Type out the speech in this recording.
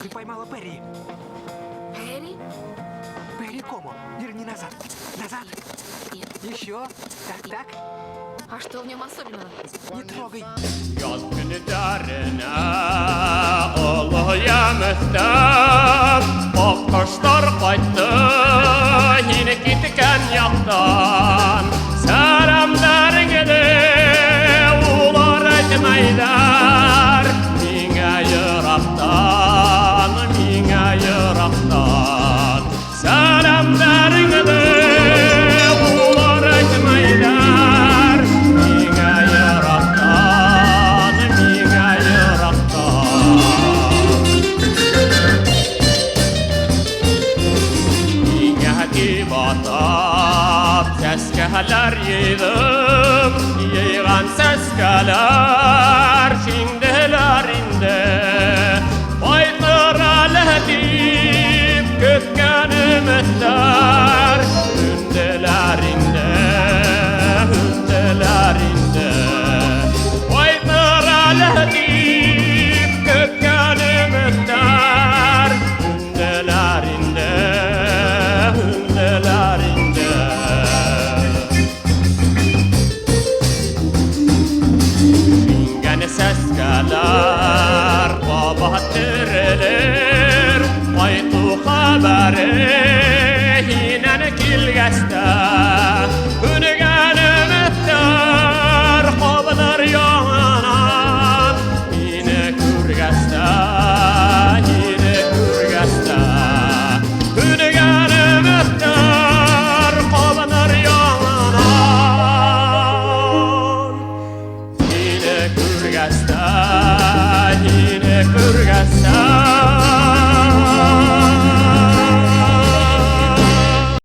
Ты поймала Перри. Перри? Перри Комо. Верни назад. Назад. Нет. Еще. Так. А что в нем особенного? Не трогай. Yaz günlerine oluyormuştum. O kuşlar kayıttı yine gitken yaktan. Selamlarını de ular etmeyler. Mine yıraktan, mine yıraktan. Selamlarını de ular etmeyler. Mine yıraktan, mine yıraktan. Mine kibatap seskeler yedim. Yeygan seskeler şimdilerinde. Baytıralı deyip kötken ümitler. Hündelerinde, hündelerinde. Baytıralı deyip kötken ümitler. Hündelerinde, hündelerinde. Mingene ses gelir, baba dirilir. Aytu haberi hinen kilgesler.